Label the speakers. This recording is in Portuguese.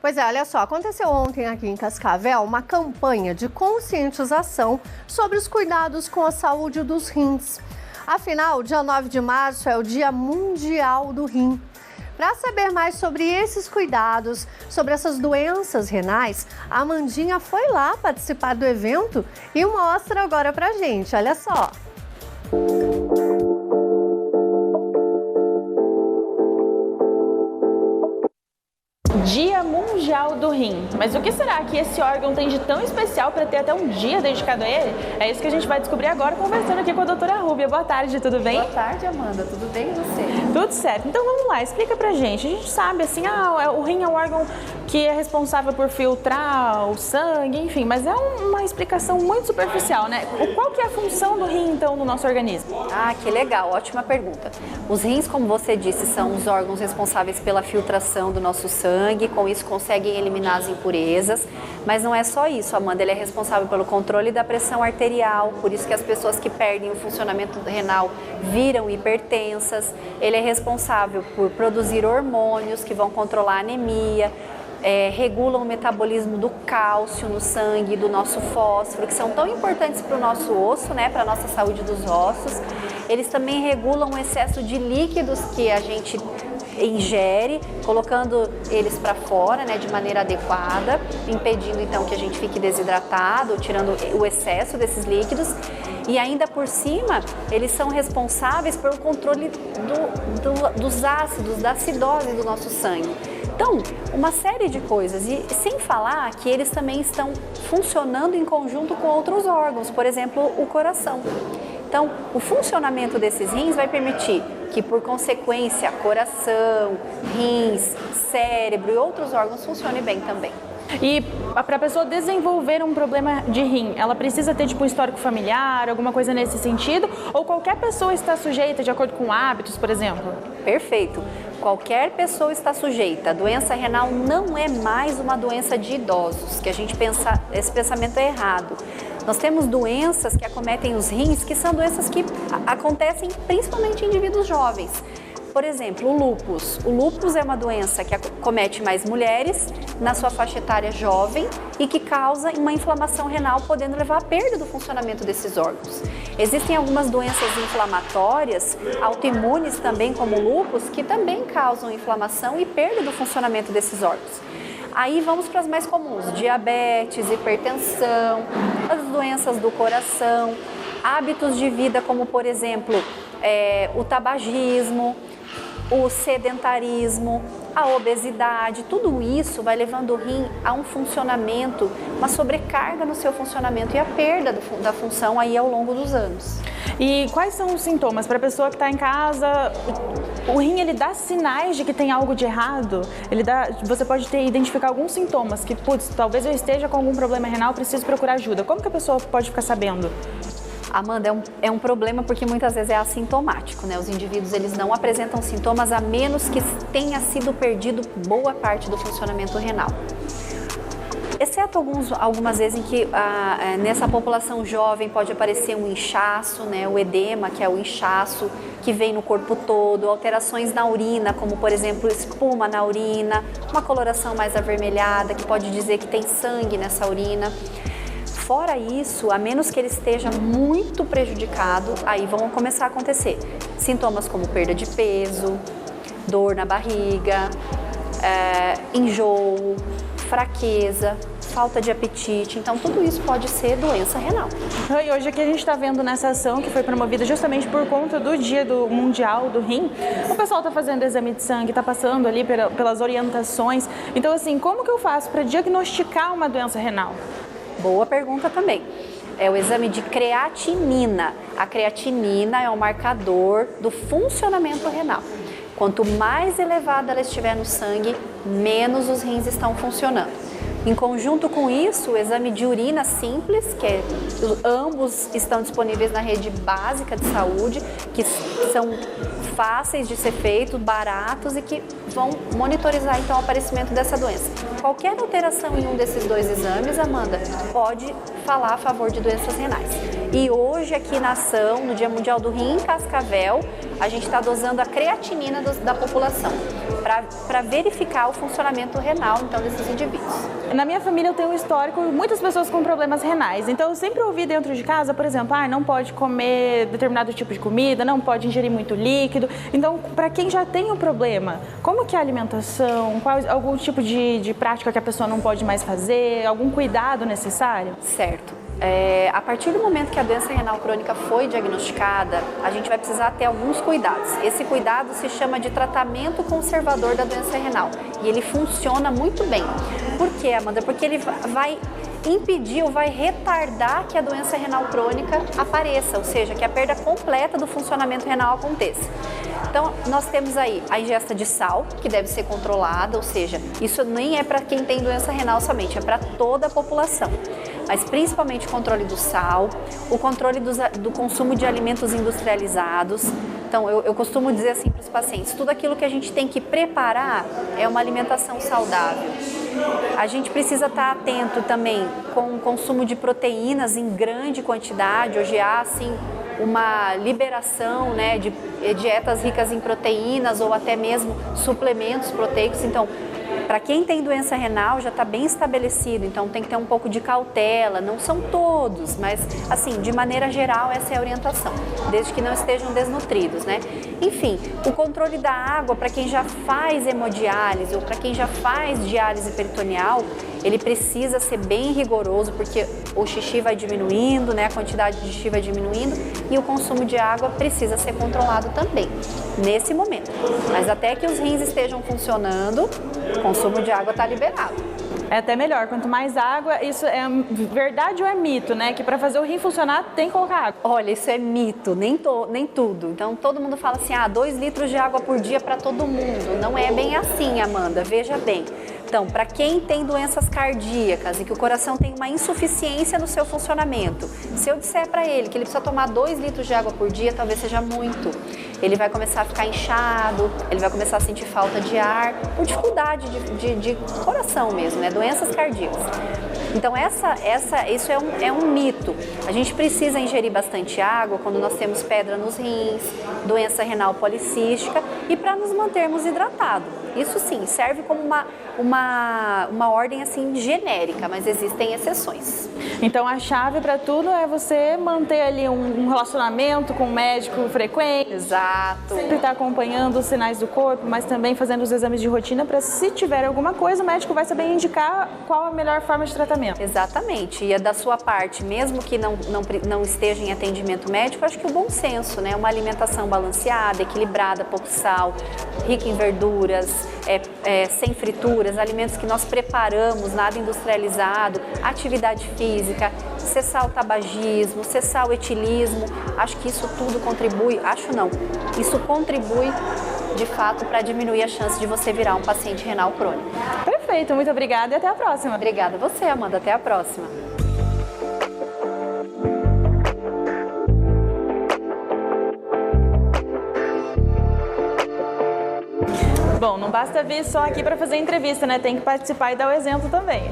Speaker 1: Pois é, olha só, aconteceu ontem aqui em Cascavel uma campanha de conscientização sobre os cuidados com a saúde dos rins. Afinal, dia 9 de março é o Dia Mundial do Rim. Para saber mais sobre esses cuidados, sobre essas doenças renais, a Amandinha foi lá participar do evento e mostra agora pra gente, olha só.
Speaker 2: Dia Mundial do Rim. Mas o que será que esse órgão tem de tão especial para ter até um dia dedicado a ele? É isso que a gente vai descobrir agora conversando aqui com a doutora Rúbia. Boa tarde, tudo bem?
Speaker 3: Boa tarde, Amanda. Tudo bem e você?
Speaker 2: Tudo certo. Então vamos lá, explica pra gente. A gente sabe assim, o rim é o órgão que é responsável por filtrar o sangue, enfim, mas é uma explicação muito superficial, né? Qual que é a função do rim, então, no nosso organismo?
Speaker 3: Ah, que legal, ótima pergunta. Os rins, como você disse, são os órgãos responsáveis pela filtração do nosso sangue, com isso conseguem eliminar as impurezas, mas não é só isso, Amanda, ele é responsável pelo controle da pressão arterial, por isso que as pessoas que perdem o funcionamento renal viram hipertensas, ele é responsável por produzir hormônios que vão controlar a anemia, regulam o metabolismo do cálcio no sangue, do nosso fósforo, que são tão importantes para o nosso osso, né, para a nossa saúde dos ossos. Eles também regulam o excesso de líquidos que a gente ingere, colocando eles para fora, né, de maneira adequada, impedindo então que a gente fique desidratado, tirando o excesso desses líquidos. E ainda por cima, eles são responsáveis pelo controle dos ácidos, da acidose do nosso sangue. Então, uma série de coisas, e sem falar que eles também estão funcionando em conjunto com outros órgãos, por exemplo, o coração. Então, o funcionamento desses rins vai permitir que, por consequência, coração, rins, cérebro e outros órgãos funcionem bem também.
Speaker 2: E para a pessoa desenvolver um problema de rim, ela precisa ter tipo um histórico familiar, alguma coisa nesse sentido? Ou qualquer pessoa está sujeita de acordo com hábitos, por exemplo?
Speaker 3: Perfeito. Qualquer pessoa está sujeita. A doença renal não é mais uma doença de idosos, que a gente pensa, esse pensamento é errado. Nós temos doenças que acometem os rins, que são doenças que acontecem principalmente em indivíduos jovens. Por exemplo, o lúpus. O lúpus é uma doença que acomete mais mulheres na sua faixa etária jovem e que causa uma inflamação renal, podendo levar à perda do funcionamento desses órgãos. Existem algumas doenças inflamatórias, autoimunes também, como o lúpus, que também causam inflamação e perda do funcionamento desses órgãos. Aí vamos para as mais comuns: diabetes, hipertensão, as doenças do coração, hábitos de vida como, por exemplo, o tabagismo, o sedentarismo, a obesidade, tudo isso vai levando o rim a um funcionamento, uma sobrecarga no seu funcionamento e a perda da função aí ao longo dos anos.
Speaker 2: E quais são os sintomas para a pessoa que está em casa? O rim, ele dá sinais de que tem algo de errado? Você pode identificar alguns sintomas que, putz, talvez eu esteja com algum problema renal, preciso procurar ajuda. Como que a pessoa pode ficar sabendo?
Speaker 3: Amanda, é um problema porque muitas vezes é assintomático, né? Os indivíduos, eles não apresentam sintomas a menos que tenha sido perdido boa parte do funcionamento renal. Exceto algumas vezes em que nessa população jovem pode aparecer um inchaço, né? O edema, que é o inchaço que vem no corpo todo, alterações na urina, como por exemplo espuma na urina, uma coloração mais avermelhada, que pode dizer que tem sangue nessa urina. Fora isso, a menos que ele esteja muito prejudicado, aí vão começar a acontecer sintomas como perda de peso, dor na barriga, enjoo, fraqueza, falta de apetite. Então, tudo isso pode ser doença renal.
Speaker 2: E hoje aqui a gente está vendo nessa ação que foi promovida justamente por conta do Dia Mundial do Rim. O pessoal está fazendo exame de sangue, está passando ali pelas orientações. Então, assim, como que eu faço para diagnosticar uma doença renal?
Speaker 3: Boa pergunta também. É o exame de creatinina. A creatinina é um marcador do funcionamento renal. Quanto mais elevada ela estiver no sangue, menos os rins estão funcionando. Em conjunto com isso, o exame de urina simples, ambos estão disponíveis na rede básica de saúde, que são fáceis de ser feitos, baratos e que vão monitorizar então o aparecimento dessa doença. Qualquer alteração em um desses dois exames, Amanda, pode falar a favor de doenças renais. E hoje aqui na ação, no Dia Mundial do Rim, em Cascavel, a gente está dosando a creatinina da população para verificar o funcionamento renal, então, desses indivíduos.
Speaker 2: Na minha família eu tenho um histórico, muitas pessoas com problemas renais, então eu sempre ouvi dentro de casa, por exemplo, não pode comer determinado tipo de comida, não pode ingerir muito líquido. Então, para quem já tem um problema, como que é a alimentação, algum tipo de prática que a pessoa não pode mais fazer, algum cuidado necessário?
Speaker 3: Certo. A partir do momento que a doença renal crônica foi diagnosticada, a gente vai precisar ter alguns cuidados. Esse cuidado se chama de tratamento conservador da doença renal e ele funciona muito bem. Por quê, Amanda? Porque ele vai impedir ou vai retardar que a doença renal crônica apareça, ou seja, que a perda completa do funcionamento renal aconteça. Então, nós temos aí a ingesta de sal, que deve ser controlada, ou seja, isso nem é para quem tem doença renal somente, é para toda a população. Mas principalmente o controle do sal, o controle do consumo de alimentos industrializados. Então, eu costumo dizer assim para os pacientes, tudo aquilo que a gente tem que preparar é uma alimentação saudável. A gente precisa estar atento também com o consumo de proteínas em grande quantidade. Hoje há, assim, uma liberação, né, de dietas ricas em proteínas ou até mesmo suplementos proteicos. Então, para quem tem doença renal já está bem estabelecido, então tem que ter um pouco de cautela, não são todos, mas assim, de maneira geral essa é a orientação, desde que não estejam desnutridos, né? Enfim, o controle da água para quem já faz hemodiálise ou para quem já faz diálise peritoneal, ele precisa ser bem rigoroso porque o xixi vai diminuindo, né? A quantidade de xixi vai diminuindo e o consumo de água precisa ser controlado também, nesse momento. Mas até que os rins estejam funcionando, o consumo de água está liberado.
Speaker 2: É até melhor, quanto mais água, isso é verdade ou é mito, né? Que para fazer o rim funcionar tem que colocar água.
Speaker 3: Olha, isso é mito, nem tudo. Então todo mundo fala assim, 2 litros de água por dia para todo mundo. Não é bem assim, Amanda, veja bem. Então, para quem tem doenças cardíacas e que o coração tem uma insuficiência no seu funcionamento, se eu disser para ele que ele precisa tomar 2 litros de água por dia, talvez seja muito. Ele vai começar a ficar inchado, ele vai começar a sentir falta de ar, por dificuldade de coração mesmo, né? Doenças cardíacas. Então, isso é um mito. A gente precisa ingerir bastante água quando nós temos pedra nos rins, doença renal policística e para nos mantermos hidratados. Isso sim, serve como uma ordem assim genérica, mas existem exceções.
Speaker 2: Então a chave para tudo é você manter ali um relacionamento com o médico frequente.
Speaker 3: Exato.
Speaker 2: Sempre estar acompanhando os sinais do corpo, mas também fazendo os exames de rotina para, se tiver alguma coisa, o médico vai saber indicar qual a melhor forma de tratamento.
Speaker 3: Exatamente. E da sua parte, mesmo que não esteja em atendimento médico, acho que o bom senso, né? Uma alimentação balanceada, equilibrada, pouco sal, rica em verduras, sem frituras, alimentos que nós preparamos, nada industrializado, atividade física, cessar o tabagismo, cessar o etilismo. Acho que isso tudo contribui, isso contribui de fato para diminuir a chance de você virar um paciente renal crônico.
Speaker 2: Perfeito, muito obrigada e até a próxima.
Speaker 3: Obrigada a você, Amanda, até a próxima.
Speaker 2: Bom, não basta vir só aqui para fazer entrevista, né? Tem que participar e dar o exemplo também.